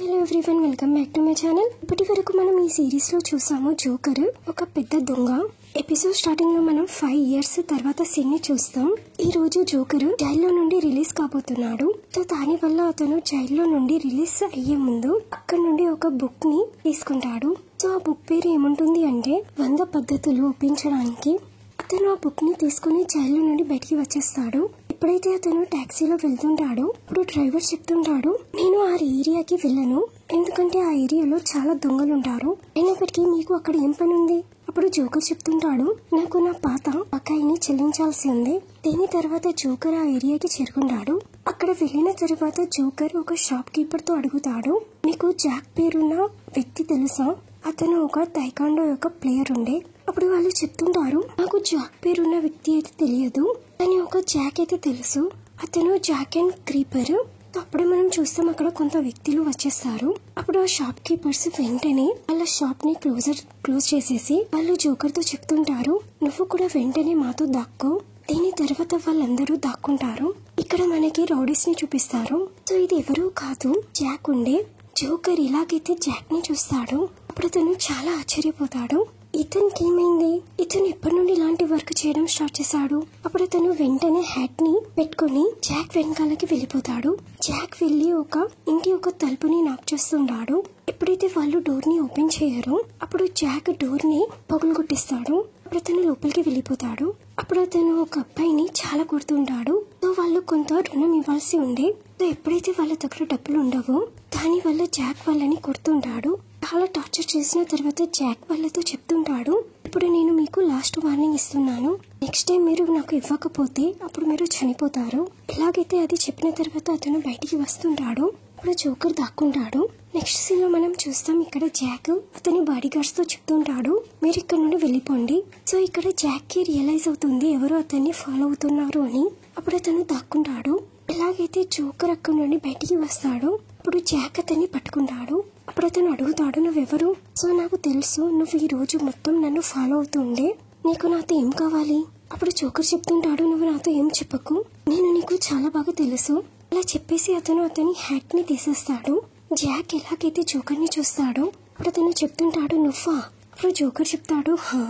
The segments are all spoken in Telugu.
Hello everyone, welcome back to my channel. ఇప్పటి వరకు మనం ఈ సిరీస్ లో చూసాము జోకర్ ఒక పెద్ద దొంగ. ఎపిసోడ్ స్టార్టింగ్ లో మనం 5 years తర్వాత సీన్ ని చూస్తాం. ఈ రోజు జోకర్ జైల్లో నుండి రిలీజ్ కాబోతున్నాడు. సో దాని వల్ల అతను జైల్లో నుండి రిలీజ్ అయ్యే ముందు అక్కడ నుండి ఒక బుక్ ని తీసుకుంటాడు. సో ఆ బుక్ పేరు ఏముంటుంది అంటే 100 పద్ధతులు ఒప్పించడానికి. అతను ఆ బుక్ ని తీసుకుని జైల్లో నుండి బయటికి వచ్చేస్తాడు. ఎప్పుడైతే అతను టాక్సీలో వెళ్తుంటాడో అప్పుడు డ్రైవర్ చెప్తుంటాడు, నేను ఆ ఏరియాకి వెళ్ళను, ఎందుకంటే ఆ ఏరియాలో చాలా దొంగలు ఉంటారు, అయినప్పటికీ మీకు అక్కడ ఏం పని ఉంది? అప్పుడు జోకర్ చెప్తుంటాడు, నాకు నా పాత బకాయిని చెల్లించాల్సి ఉంది. దీని తర్వాత జోకర్ ఆ ఏరియాకి చేరుకుంటాడు. అక్కడ వెళ్ళిన తర్వాత జోకర్ ఒక షాప్ కీపర్ తో అడుగుతాడు, మీకు జాక్ పేరున్న వ్యక్తి తెలుసా? అతను ఒక తైకాండో యొక్క ప్లేయర్ ఉండే. అప్పుడు వాళ్ళు చెప్తుంటారు, నాకు జాక్ పేరున్న వ్యక్తి అయితే తెలియదు, కానీ ఒక జాక్ అయితే తెలుసు, అతను జాక్ అండ్ క్రీపర్. అప్పుడు మనం చూస్తాం అక్కడ కొంత వ్యక్తులు వచ్చేస్తారు. అప్పుడు ఆ షాప్ కీపర్స్ వెంటనే వాళ్ళ షాప్ ని క్లోజ్ చేసేసి వాళ్ళు జోకర్ తో చెప్తుంటారు, నువ్వు కూడా వెంటనే మాతో దాక్కో. దీని తర్వాత వాళ్ళందరూ దాక్కుంటారు. ఇక్కడ మనకి రౌడీస్ ని చూపిస్తారు. సో ఇది ఎవరూ కాదు, జాక్ ఉండే. జోకర్ ఇలాగైతే జాక్ ని చూస్తాడు. అప్పుడు అతను చాలా ఆశ్చర్యపోతాడు, ఇతనికి ఏమైంది? ఇతను ఎప్పటి నుండి ఇలాంటి వర్క్ చేయడం స్టార్ట్ చేశాడు? అప్పుడు అతను వెంటనే హ్యాట్ ని పెట్టుకుని జాక్ వెనకాలకి వెళ్ళిపోతాడు. జాక్ వెళ్లి ఒక ఇంటి ఒక తలుపుని నాక్ చేస్తుంటాడు. ఎప్పుడైతే వాళ్ళు డోర్ ని ఓపెన్ చేయరో అప్పుడు జాక్ డోర్ ని పగులుగొట్టిస్తాడు. అప్పుడు అతను లోపలికి వెళ్ళిపోతాడు. అప్పుడు అతను ఒక అబ్బాయిని చాలా కొడుతుంటాడు. సో వాళ్ళు కొంత రుణం ఇవ్వాల్సి ఉండే. సో ఎప్పుడైతే వాళ్ళ దగ్గర డబ్బులు ఉండవో దాని వల్ల జాక్ వాళ్ళని కొడుతుంటాడు. చాలా టార్చర్ చేసిన తర్వాత జాక్ వాళ్ళతో చెప్తుంటాడు, ఇప్పుడు నేను మీకు లాస్ట్ వార్నింగ్ ఇస్తున్నాను, నెక్స్ట్ టైం మీరు నాకు ఇవ్వకపోతే అప్పుడు మీరు చనిపోతారు. ఎలాగైతే అది చెప్పిన తర్వాత అతను బయటికి వస్తుంటాడు. అప్పుడు జోకర్ దాక్కుంటాడు. నెక్స్ట్ సీన్ లో మనం చూస్తాం, ఇక్కడ జాక్ అతని బాడీ గార్డ్స్ తో చెప్తుంటాడు, మీరు ఇక్కడ నుండి వెళ్ళిపోండి. సో ఇక్కడ జాక్ కి రియలైజ్ అవుతుంది ఎవరు అతన్ని ఫాలో అవుతున్నారు అని. అప్పుడు అతను దాక్కుంటాడు. ఎలాగైతే జోకర్ అక్కడ నుండి బయటికి వస్తాడు అప్పుడు జాక్ అతన్ని పట్టుకుంటాడు. అప్పుడు అతను అడుగుతాడు, నువ్వెవరు? సో నాకు తెలుసు, నువ్వు ఈ రోజు మొత్తం నన్ను ఫాలో అవుతుండే, నీకు నాతో ఏం కావాలి? అప్పుడు జోకర్ చెప్తుంటాడు, నువ్వు నాతో ఏం చెప్పకు, నేను నీకు చాలా బాగా తెలుసు. అలా చెప్పేసి అతను అతని హ్యాట్ ని తీసేస్తాడు. జాక్ ఎలాగైతే జోకర్ ని చూస్తాడో అప్పుడు అతను చెప్తుంటాడు, నువ్వా? అప్పుడు జోకర్ చెప్తాడు, హా,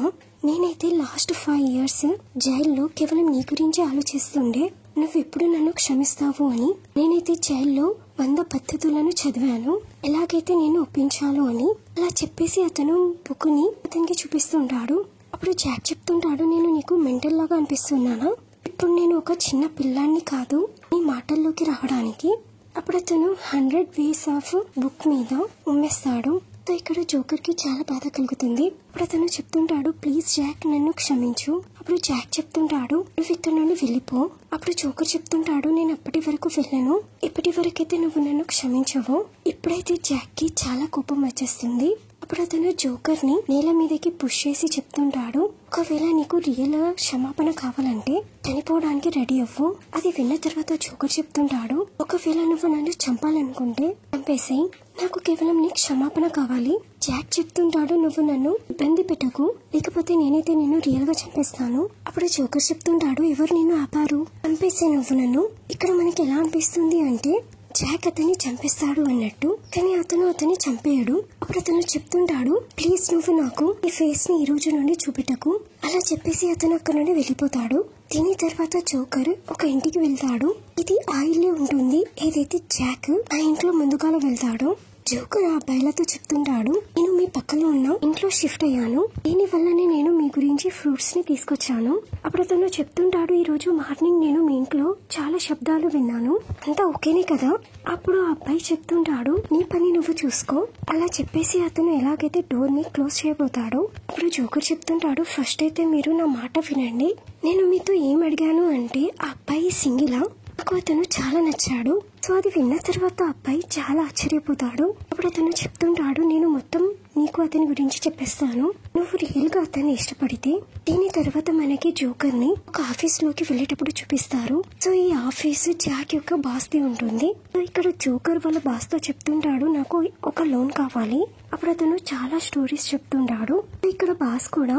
నేనైతే లాస్ట్ 5 years జైల్లో కేవలం నీ గురించి ఆలోచిస్తుండే, నువ్వెప్పుడు నన్ను క్షమిస్తావు అని. నేనైతే జైల్లో 100 పద్ధతులను చదివాను, ఎలాగైతే నేను ఒప్పించాలో అని. అలా చెప్పేసి అతను బుక్ ని అతనికి చూపిస్తుంటాడు. అప్పుడు జాక్ చెప్తుంటాడు, నేను నీకు మెంటల్ లాగా అనిపిస్తున్నానా? ఇప్పుడు నేను ఒక చిన్న పిల్లాన్ని కాదు నీ మాటల్లోకి రావడానికి. అప్పుడు అతను 100 ways ఆఫ్ బుక్ మీద ఉమ్మేస్తాడు. ఇక్కడ జోకర్ కి చాలా బాధ కలుగుతుంది. అప్పుడు అతను చెప్తుంటాడు, ప్లీజ్ జాక్ నన్ను క్షమించు. అప్పుడు జాక్ చెప్తుంటాడు, నువ్వు ఇక్కడ నుండి వెళ్ళిపో. అప్పుడు జోకర్ చెప్తుంటాడు, నేను అప్పటి వరకు వెళ్ళను, ఇప్పటి వరకైతే నువ్వు నన్ను క్షమించవు. ఇప్పుడైతే జాక్ కి చాలా కోపం వచ్చేస్తుంది. అప్పుడు అతను జోకర్ ని నేల మీదకి పుష్ చేసి చెప్తుంటాడు, ఒకవేళ నీకు రియల్ క్షమాపణ కావాలంటే చనిపోవడానికి రెడీ అవ్వు. అది విన్న తర్వాత జోకర్ చెప్తుంటాడు, ఒకవేళ నువ్వు నన్ను చంపాలనుకుంటే చంపేసేయ్, నాకు కేవలం నీ క్షమాపణ కావాలి. జాక్ చెప్తుంటాడు, నువ్వు నన్ను ఇబ్బంది పెట్టకు, లేకపోతే నేనైతే నిన్ను రియల్ గా చంపేస్తాను. అప్పుడు జోకర్ చెప్తుంటాడు, ఎవరు నిన్ను ఆపారు? చంపేసే నువ్వు నన్ను. ఇక్కడ మనకి ఎలా అనిపిస్తుంది అంటే జాక్ అతన్ని చంపేస్తాడు అన్నట్టు, కానీ అతను అతన్ని చంపేయడు. అప్పుడు అతను చెప్తుంటాడు, ప్లీజ్ నువ్వు నాకు ఈ ఫేస్ ని ఈ రోజు నుండి చూపెట్టకు. అలా చెప్పేసి అతను అక్కడ నుండి వెళ్ళిపోతాడు. దీని తర్వాత జోకర్ ఒక ఇంటికి వెళ్తాడు. ఇది ఆ ఇల్లే ఉంటుంది ఏదైతే జాక్ ఆ ఇంట్లో ముందుగాల వెళ్తాడో. జోకర్ ఆ అబ్బాయిలతో చెప్తుంటాడు, నేను మీ పక్కన ఉన్న ఇంట్లో షిఫ్ట్ అయ్యాను, దీని వల్లనే నేను మీ గురించి ఫ్రూట్స్ ని తీసుకొచ్చాను. అప్పుడు అతను చెప్తుంటాడు, ఈ రోజు మార్నింగ్ నేను మీ ఇంట్లో చాలా శబ్దాలు విన్నాను, అంతా ఓకేనే కదా? అప్పుడు ఆ అబ్బాయి చెప్తుంటాడు, నీ పని నువ్వు చూసుకో. అలా చెప్పేసి అతను ఎలాగైతే డోర్ ని క్లోజ్ చేయబోతాడో అప్పుడు జోకర్ చెప్తుంటాడు, ఫస్ట్ అయితే మీరు నా మాట వినండి. నేను మీతో ఏం అడిగాను అంటే ఆ అబ్బాయి సింగిలా, నాకు అతను చాలా నచ్చాడు. సో అది విన్న తర్వాత అబ్బాయి చాలా ఆశ్చర్యపోతాడు. అప్పుడు అతను చెప్తుంటాడు, నేను మొత్తం నీకు అతని గురించి చెప్పేస్తాను, నువ్వు రియల్ గా అతన్ని ఇష్టపడితే. దీని తర్వాత మనకి జోకర్ ని ఒక ఆఫీస్ లోకి వెళ్ళేటప్పుడు చూపిస్తారు. సో ఈ ఆఫీస్ జాక్ యొక్క బాస్ ది ఉంటుంది. సో ఇక్కడ జోకర్ వాళ్ళ బాస్ తో చెప్తుంటాడు, నాకు ఒక లోన్ కావాలి. అప్పుడు అతను చాలా స్టోరీస్ చెప్తుంటాడు. ఇక్కడ బాస్ కూడా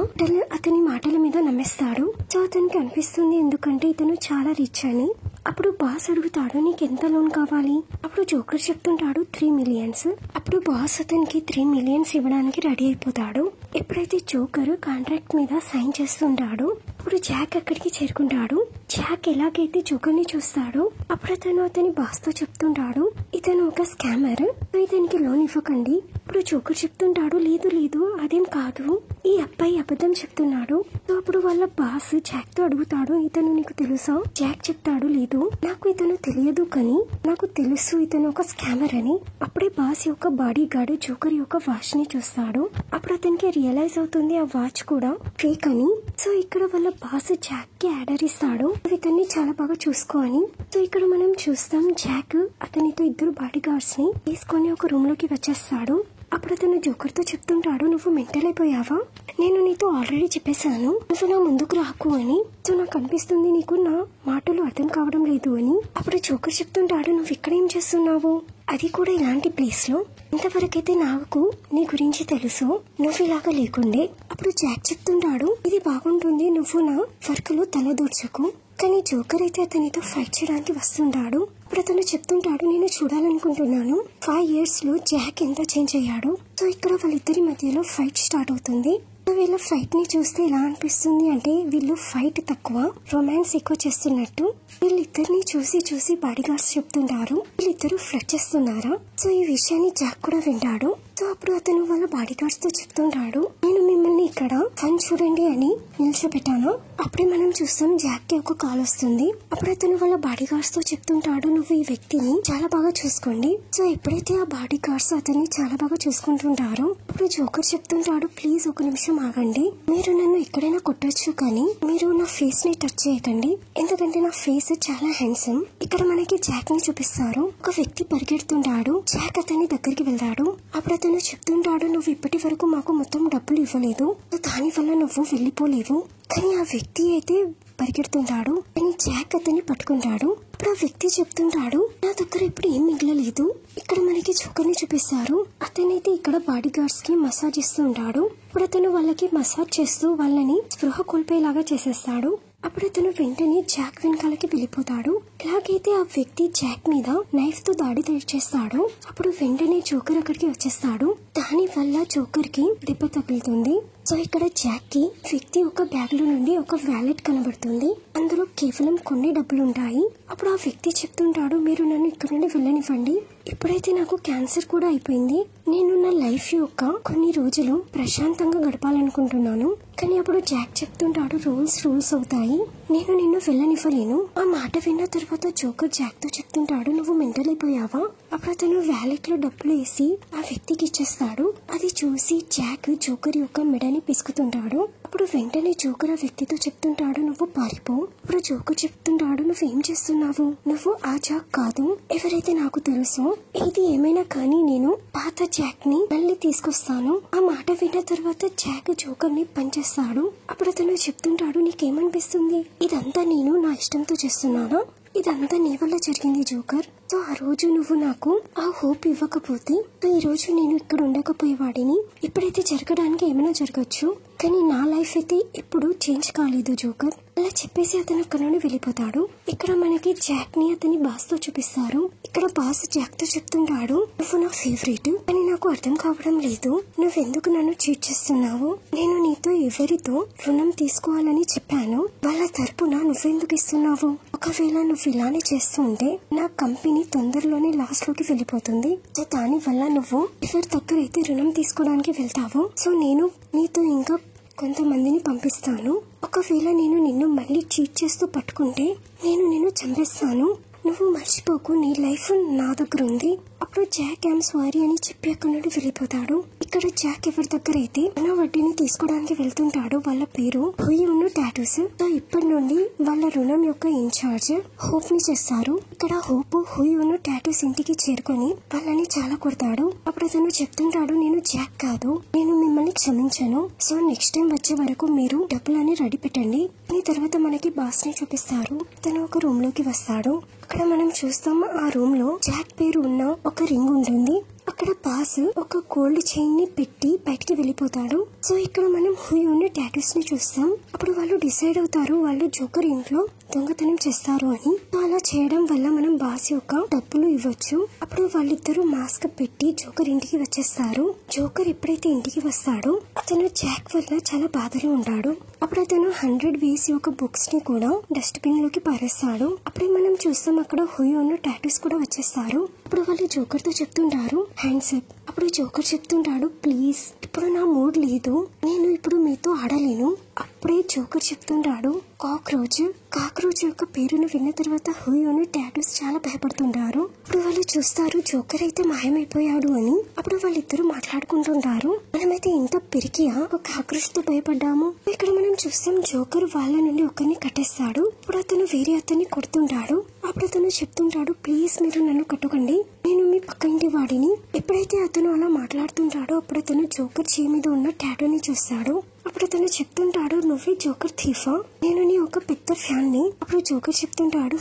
అతని మాటల మీద నమ్మేస్తాడు. సో అతనికి అనిపిస్తుంది ఎందుకంటే ఇతను చాలా రిచ్ అని. అప్పుడు బాస్ అడుగుతాడు నీకు ఎంత లోన్ కావాలి. అప్పుడు జోకర్ చెప్తుంటాడు 3 million. అప్పుడు బాస్ అతనికి 3 million ఇవ్వడానికి రెడీ అయిపోతాడు. ఎప్పుడైతే జోకర్ కాంట్రాక్ట్ మీద సైన్ చేస్తుంటాడు అప్పుడు జాక్ అక్కడికి చేరుకుంటాడు. జాక్ ఎలాగైతే జోకర్ ని చూస్తాడో అప్పుడు అతని బాస్ తో చెప్తుంటాడు ఇతను ఒక స్కామర్, ఇతనికి లోన్ ఇవ్వకండి. అప్పుడు జోకర్ చెప్తుంటాడు లేదు లేదు అదేం కాదు, ఈ అబ్బాయి అబద్ధం చెప్తున్నాడు. అప్పుడు వాళ్ళ బాస్ జాక్ తో అడుగుతాడు ఇతను నీకు తెలుసా. జాక్ చెప్తాడు లేదు నాకు ఇతను తెలియదు కానీ నాకు తెలుసు ఇతను ఒక స్కామర్ అని. అప్పుడే బాస్ యొక్క బాడీ గార్డ్ జోకర్ యొక్క వాచ్ ని చూస్తాడు. అప్పుడు అతనికి రియలైజ్ అవుతుంది ఆ వాచ్ కూడా ఫేక్ అని. సో ఇక్కడ వాళ్ళ బాస్ జాక్ కి ఆర్డర్ ఇస్తాడు ఇతన్ని చాలా బాగా చూసుకో అని. సో ఇక్కడ మనం చూస్తాం జాక్ అతనితో 2 బాడీ గార్డ్స్ ని తీసుకొని ఒక రూమ్ లోకి వచ్చేస్తాడు. అప్పుడు అతను జోకర్ తో చెప్తుంటాడు నువ్వు మెంటల్ అయిపోయావా, నేను నీతో ఆల్రెడీ చెప్పేశాను నువ్వు నా ముందుకు రాకు అని. సో నాకు అనిపిస్తుంది నీకు నా మాటలు అర్థం కావడం లేదు అని. అప్పుడు జోకర్ చెప్తుంటాడు నువ్వు ఇక్కడ ఏం చేస్తున్నావు, అది కూడా ఇలాంటి ప్లేస్ లో. ఇంతవరకైతే నాకు నీ గురించి తెలుసు, నువ్వు ఇలాగా లేకుండే. అప్పుడు జాక్ చెప్తుంటాడు ఇది బాగుంటుంది నువ్వు నా వర్క్ లో తలదూర్చకు. కానీ జోకర్ అయితే అతనితో ఫైట్ చేయడానికి వస్తుంటాడు. ఇప్పుడు అతను చెప్తుంటాడు నేను చూడాలనుకుంటున్నాను 5 years లో జాక్ ఎంత చేంజ్ అయ్యాడు. సో ఇక్కడ వాళ్ళిద్దరి మధ్యలో ఫైట్ స్టార్ట్ అవుతుంది. వీళ్ళ ఫైట్ ని చూస్తే ఎలా అనిపిస్తుంది అంటే వీళ్ళు ఫైట్ తక్కువ రొమాన్స్ ఎక్కువ చేస్తున్నట్టు. వీళ్ళిద్దరిని చూసి బాడీ గార్డ్స్ చెప్తుంటారు వీళ్ళిద్దరు ఫ్లడ్ చేస్తున్నారా. సో ఈ విషయాన్ని జాక్ కూడా వింటాడు. సో అప్పుడు అతను వాళ్ళ బాడీ గార్డ్స్ తో చెప్తుంటాడు నేను మిమ్మల్ని ఇక్కడ ఫన్ చూడండి అని నిల్చోబెట్టాను. అప్పుడే మనం చూస్తాం జాక్ కి ఒక కాల్ వస్తుంది. అప్పుడు అతను వాళ్ళ బాడీ గార్డ్స్ తో చెప్తుంటాడు నువ్వు ఈ వ్యక్తిని చాలా బాగా చూసుకోండి. సో ఎప్పుడైతే ఆ బాడీ గార్డ్స్ అతన్ని చాలా బాగా చూసుకుంటుంటారో అప్పుడు జోకర్ చెప్తుంటాడు ప్లీజ్ ఒక నిమిషం ఆగండి, మీరు నన్ను ఎక్కడైనా కొట్టొచ్చు కానీ మీరు నా ఫేస్ ని టచ్ చేయకండి ఎందుకంటే నా ఫేస్ చాలా హ్యాండ్సమ్. ఇక్కడ మనకి జాక్ ని చూపిస్తారు. ఒక వ్యక్తి పరిగెడుతుంటాడు. జాక్ అతని దగ్గరికి వెళ్తాడు. అప్పుడు అతను చెప్తుంటాడు నువ్వు ఇప్పటి వరకు మాకు మొత్తం డబ్బులు ఇవ్వలేదు, దాని వల్ల నువ్వు వెళ్ళిపోలేవు. కానీ ఆ వ్యక్తి అయితే పరిగెడుతుంటాడు కానీ జాక్ అతన్ని పట్టుకుంటాడు. ఇప్పుడు ఆ వ్యక్తి చెప్తుంటాడు నా దగ్గర ఇప్పుడు ఏం మిగలలేదు. ఇక్కడ మనకి జోకర్ ని చూపిస్తారు. అతనైతే ఇక్కడ బాడీ గార్డ్స్ కి మసాజ్ ఇస్తూ ఉంటాడు. ఇప్పుడు అతను వాళ్ళకి మసాజ్ చేస్తూ వాళ్ళని స్పృహ కోల్పోయేలాగా చేసేస్తాడు. అప్పుడు అతను వెంటనే జాక్ వెనకాలకి వెళ్ళిపోతాడు. ఎలాగైతే ఆ వ్యక్తి జాక్ మీద నైఫ్ తో దాడి చేస్తాడు అప్పుడు వెంటనే జోకర్ అక్కడికి వచ్చేస్తాడు. దాని వల్ల జోకర్ కి దెబ్బ తగులుతుంది. సో ఇక్కడ జాక్ కి వ్యక్తి ఒక బ్యాగ్ లో నుండి ఒక వ్యాలెట్ కనబడుతుంది. అందులో కేవలం కొన్ని డబ్బులు ఉంటాయి. అప్పుడు ఆ వ్యక్తి చెప్తుంటాడు మీరు నన్ను ఇక్కడ నుండి వెళ్ళనివ్వండి, ఇప్పుడైతే నాకు క్యాన్సర్ కూడా అయిపోయింది, నేను నా లైఫ్ యొక్క కొన్ని రోజులు ప్రశాంతంగా గడపాలనుకుంటున్నాను. కానీ అప్పుడు జాక్ చెప్తుంటాడు రూల్స్ అవుతాయి, నేను నిన్ను వెళ్ళనివ్వలేను. ఆ మాట విన్న తర్వాత జోకర్ జాక్ తో చెప్తుంటాడు నువ్వు మెంటల్ అయిపోయావా. అప్పుడు అతను వ్యాలెట్ లో డబ్బులు వేసి ఆ వ్యక్తికి ఇచ్చేస్తాడు. అది చూసి జాక్ జోకర్ యొక్క మెడని పిసుకుతుంటాడు. అప్పుడు వెంటనే జోకర్ ఆ వ్యక్తితో చెప్తుంటాడు నువ్వు పారిపో. అప్పుడు జోకర్ చెప్తుంటాడు నువ్వేం చేస్తున్నావు, నువ్వు ఆ జాక్ కాదు, ఎవరైతే నాకు తెలుసో. ఇది ఏమైనా కానీ నేను పాత జాక్ ని మళ్ళీ తీసుకొస్తాను. ఆ మాట విన్న తర్వాత జాక్ జోకర్ ని పనిచేస్తాడు. అప్పుడు అతను చెప్తుంటాడు నీకేమనిపిస్తుంది ఇదంతా నేను నా ఇష్టంతో చేస్తున్నానా, ఇదంతా నీ వల్ల జరిగింది జోకర్. సో ఆ రోజు నువ్వు నాకు ఆ హోప్ ఇవ్వకపోతే ఈ రోజు నేను ఇక్కడ ఉండకపోయేవాడిని. ఇప్పుడైతే జరగడానికి ఏమైనా జరగచ్చు కానీ నా లైఫ్ అయితే ఎప్పుడు చేంజ్ కాలేదు జోకర్. అలా చెప్పేసి అతను అక్కడ నుండి వెళ్ళిపోతాడు. ఇక్కడ మనకి జాక్ ని అతని బాస్ తో చూపిస్తారు. ఇక్కడ బాస్ జాక్ తో చెప్తుంటాడు నువ్వు నా ఫేవరెట్ అని నాకు అర్థం కావడం లేదు, నువ్వెందుకు నన్ను చీట్ చేస్తున్నావు, నేను నీతో ఎవరితో రుణం తీసుకోవాలని చెప్పాను, వాళ్ళ తరపున నువ్వెందుకు ఇస్తున్నావు, ఒకవేళ నువ్వు ఇలానే చేస్తుంటే నా కంపెనీ తొందరలోనే లాస్ లోకి వెళ్ళిపోతుంది. సో దాని వల్ల నువ్వు ఎవరి దగ్గర అయితే రుణం తీసుకోవడానికి వెళ్తావో సో నేను నీతో ఇంకా కొంతమందిని పంపిస్తాను. ఒకవేళ నేను నిన్ను మళ్ళీ చీట్ చేస్తూ పట్టుకుంటే నేను నిన్ను చంపేస్తాను, నువ్వు మర్చిపోకు నీ లైఫ్ నా దగ్గర ఉంది. అప్పుడు జాక్ ఐమ్ సారీ అని చెప్పి అక్కడి నుండి వెళ్ళిపోతాడు. ఇక్కడ జాక్ ఎవరి దగ్గర అయితే మన వడ్డీని తీసుకోవడానికి వెళ్తుంటాడు వాళ్ళ పేరు హుయి టాటూస్. సో ఇప్పటి నుండి వాళ్ళ రుణం యొక్క ఇన్ఛార్జ్ హోప్ ని చేస్తారు. ఇక్కడ హోప్ హుయి టాటూస్ ఇంటికి చేరుకొని వాళ్ళని చాలా కొడతాడు. అప్పుడు అతను చెప్తుంటాడు నేను జాక్ కాదు, నేను మిమ్మల్ని క్షమించను, సో నెక్స్ట్ టైం వచ్చే వరకు మీరు డబ్బులని రెడీ పెట్టండి. ఈ తర్వాత మనకి బాస్ ని చూపిస్తారు. తను ఒక రూమ్ లోకి వస్తాడు. అక్కడ మనం చూస్తాం ఆ రూమ్ లో జాక్ పేరు ఉన్న ఒక రింగ్ ఉంటుంది. అక్కడ బాస్ ఒక గోల్డ్ చైన్ ని పెట్టి బయటికి వెళ్ళిపోతాడు. సో ఇక్కడ మనం హుయోని టాటూస్ ని చూస్తాం. అప్పుడు వాళ్ళు డిసైడ్ అవుతారు వాళ్ళు జోకర్ ఇంట్లో దొంగతనం చేస్తారు అని. అలా చేయడం వల్ల మనం బాస్ యొక్క డబ్బులు ఇవ్వచ్చు. అప్పుడు వాళ్ళిద్దరూ మాస్క్ పెట్టి జోకర్ ఇంటికి వచ్చేస్తారు. జోకర్ ఎప్పుడైతే ఇంటికి వస్తాడో అతను జాక్ వల్ల చాలా బాధలో ఉంటాడు. అప్పుడు అతను 100 వేసి ఒక బుక్స్ ని కూడా డస్ట్బిన్ లోకి పారేస్తాడు. అప్పుడే మనం చూస్తాం అక్కడ హుయోను టాటూస్ కూడా వచ్చేస్తారు. అప్పుడు వాళ్ళు జోకర్ తో చెప్తుంటారు హ్యాండ్స్ అప్. అప్పుడు జోకర్ చెప్తుంటాడు ప్లీజ్ ఇప్పుడు నా మూడ్ లేదు, నేను ఇప్పుడు మీతో ఆడలేను. అప్పుడే జోకర్ చెప్తుంటాడు కాక్రోచ్ యొక్క పేరును విన్న తర్వాత హుయోను టాటూస్ చాలా భయపడుతుంటారు. అప్పుడు వాళ్ళు చూస్తారు జోకర్ అయితే మాయమైపోయాడు అని. అప్పుడు వాళ్ళిద్దరూ మాట్లాడుకుంటుంటారు మనమైతే ఇంత పెరిగియా ఒక కాక్రోచ్ తో భయపడ్డాము. ఇక్కడ మనం చూస్తాం జోకర్ వాళ్ళ నుండి ఒకరిని కట్టేస్తాడు. అప్పుడు అతను వేరే అతన్ని కొడుతుంటాడు. అప్పుడు అతను చెప్తుంటాడు ప్లీజ్ మీరు నన్ను కట్టకండి, నేను మీ పక్క ఇంటి వాడిని. ఎప్పుడైతే అతను అలా మాట్లాడుతుంటాడో అప్పుడు అతను జోకర్ చేయి మీద ఉన్న టాటూని చూస్తాడు. అప్పుడు అతను చెప్తుంటాడు నువ్వే జోకర్ థీఫా, నేను నీ ఒక పెద్ద ఫ్యాన్ ని. అప్పుడు జోకర్ చెప్తుంటాడు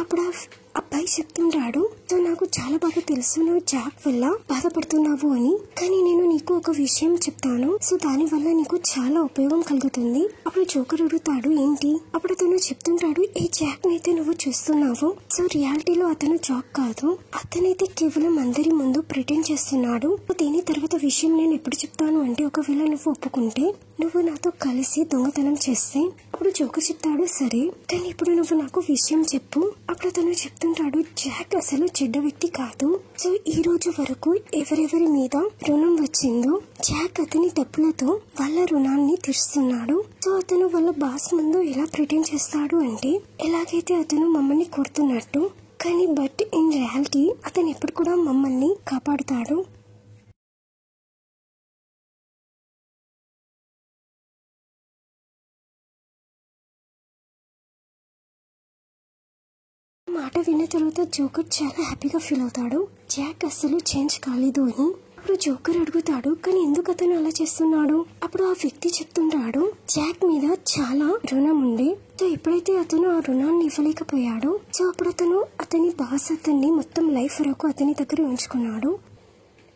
అప్పుడు అబ్బాయి చెప్తుంటాడు సో నాకు చాలా బాగా తెలుసు నువ్వు జాక్ వల్ల బాధపడుతున్నావు అని, కానీ నేను నీకు ఒక విషయం చెప్తాను సో దాని వల్ల నీకు చాలా ఉపయోగం కలుగుతుంది. అప్పుడు జోకర్ అడుగుతాడు ఏంటి? అప్పుడు అతను చెప్తుంటాడు ఈ జాక్ నైతే నువ్వు చూస్తున్నావు సో రియాలిటీలో అతను జాక్ కాదు, అతనైతే కేవలం అందరి ముందు ప్రిటెండ్ చేస్తున్నాడు. దీని తర్వాత విషయం నేను ఎప్పుడు చెప్తాను అంటే ఒకవేళ నువ్వు ఒప్పుకుంటే నువ్వు నాతో కలిసి దొంగతనం చేస్తే. అప్పుడు జోకర్ చెప్తాడు సరే, కానీ ఇప్పుడు నువ్వు నాకు విషయం చెప్పు. అప్పుడు అతను చెప్తుంటాడు జాక్ అసలు చెడ్డ వ్యక్తి కాదు. సో ఈ రోజు వరకు ఎవరెవరి మీద రుణం వచ్చిందో జాక్ అతని డబ్బులతో వాళ్ళ రుణాన్ని తీరుస్తున్నాడు. సో అతను వాళ్ళ బాస్ ముందు ఎలా ప్రిటెండ్ చేస్తాడు అంటే ఎలాగైతే అతను మమ్మల్ని కొడుతున్నట్టు, కానీ బట్ ఇన్ రియాలిటీ అతను ఎప్పుడు కూడా మమ్మల్ని కాపాడుతాడు. మాట విన్న తర్వాత జోకర్ చాలా హ్యాపీగా ఫీల్ అవుతాడు జాక్ అస్సలు చేంజ్ కాలేదు అని. అప్పుడు జోకర్ అడుగుతాడు కానీ ఎందుకు అతను అలా చేస్తున్నాడు? అప్పుడు ఆ వ్యక్తి చెప్తుంటాడు జాక్ మీద చాలా రుణం ఉంది. సో ఎప్పుడైతే అతను ఆ రుణాన్ని ఇవ్వలేకపోయాడో సో అప్పుడు అతని బాస్ అతన్ని మొత్తం లైఫ్ వరకు అతని దగ్గర ఉంచుకున్నాడు.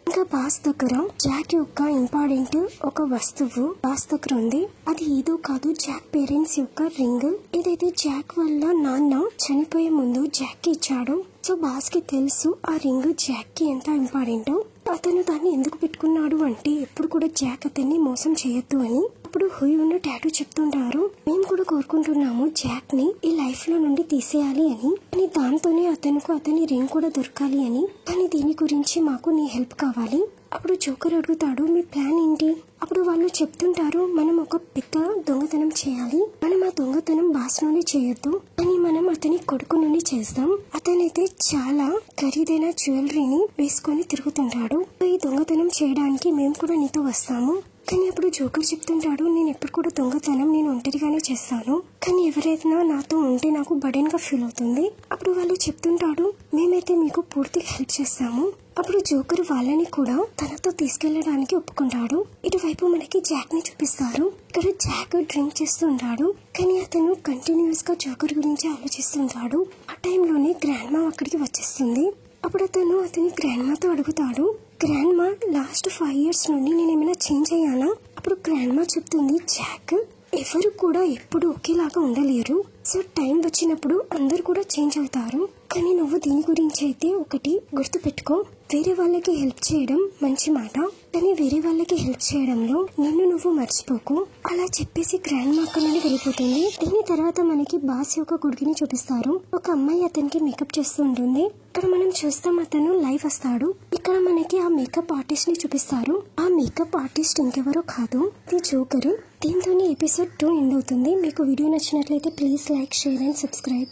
ఇంకా బాస్ దగ్గర జాక్ యొక్క ఇంపార్టెంట్ ఒక వస్తువు బాస్ దగ్గర ఉంది. అది ఏదో కాదు జాక్ పేరెంట్స్ యొక్క రింగ్. ఏదైతే జాక్ వల్ల నాన్న చనిపోయే ముందు జాక్ కి ఇచ్చాడు. సో బాస్ కి తెలుసు ఆ రింగ్ జాక్ కి ఎంత ఇంపార్టెంట్. అతను దాన్ని ఎందుకు పెట్టుకున్నాడు అంటే ఎప్పుడు కూడా జాక్ అతన్ని మోసం చేయొద్దు అని. అప్పుడు హుయోను టాటూ చెప్తుంటారు మేము కూడా కోరుకుంటున్నాము జాక్ ని ఈ లైఫ్ లో నుండి తీసేయాలి అని, కానీ దాంతోనే అతని రింగ్ కూడా దొరకాలి అని, కానీ దీని గురించి మాకు నీ హెల్ప్ కావాలి. అప్పుడు జోకర్ అడుగుతాడు మీ ప్లాన్ ఏంటి? అప్పుడు వాళ్ళు చెప్తుంటారు మనం ఒక పెద్ద దొంగతనం చేయాలి, మనం ఆ దొంగతనం బాస్ నుండి చేయొద్దు అని మనం అతని కొడుకు నుండి చేస్తాం. అతనైతే చాలా ఖరీదైన జ్యువెలరీని వేసుకొని తిరుగుతుంటాడు. ఈ దొంగతనం చేయడానికి మేము కూడా నీతో వస్తాము. కానీ అప్పుడు జోకర్ చెప్తుంటాడు నేను ఎప్పుడు కూడా దొంగతనం నేను ఒంటరిగానే చేస్తాను, కానీ ఎవరైనా నాతో ఉంటే నాకు బర్డెన్ గా ఫీల్ అవుతుంది. అప్పుడు వాళ్ళు చెప్తుంటాడు మేమైతే మీకు పూర్తిగా హెల్ప్ చేస్తాము. అప్పుడు జోకర్ వాళ్ళని కూడా తనతో తీసుకెళ్లడానికి ఒప్పుకుంటాడు. ఇటువైపు మనకి జాక్ ని చూపిస్తారు. ఇక్కడ జాక్ డ్రింక్ చేస్తుంటాడు, కానీ అతను కంటిన్యూస్ గా జోకర్ గురించి ఆలోచిస్తుంటాడు. ఆ టైంలోనే గ్రాండ్ మా అక్కడికి వచ్చేస్తుంది. అప్పుడు అతని గ్రాండ్ మాతో అడుగుతాడు గ్రాండ్ మా లాస్ట్ 5 years నుండి నేను ఏమైనా చేంజ్ అయ్యానా? అప్పుడు గ్రాండ్ మా చెప్తుంది జాక్ ఎవరు కూడా ఎప్పుడు ఒకేలాగా ఉండలేరు. సో టైం వచ్చినప్పుడు అందరు కూడా చేంజ్ అవుతారు, కానీ నువ్వు దీని గురించి అయితే ఒకటి గుర్తు పెట్టుకో, వేరే వాళ్ళకి హెల్ప్ చేయడం మంచి మాట, కానీ వేరే వాళ్ళకి హెల్ప్ చేయడంలో నిన్ను నువ్వు మర్చిపోకు. అలా చెప్పేసి గ్రాండ్ మా అక్కడ నుండి వెళ్ళిపోతుంది. దీని తర్వాత మనకి బాస్ యొక్క కొడుకుని చూపిస్తారు. ఒక అమ్మాయి అతనికి మేకప్ చేస్తూ ఉంటుంది. ఇక్కడ మనం చూస్తాం అతను లైవ్ వస్తాడు. ఇక్కడ మనకి ఆ మేకప్ ఆర్టిస్ట్ ని చూపిస్తారు. ఆ మేకప్ ఆర్టిస్ట్ ఇంకెవరో కాదు, ఇది జోకర్. దీంతోనే ఎపిసోడ్ 2 ఎండ్ అవుతుంది. మీకు వీడియో నచ్చినట్లయితే please like, share and subscribe.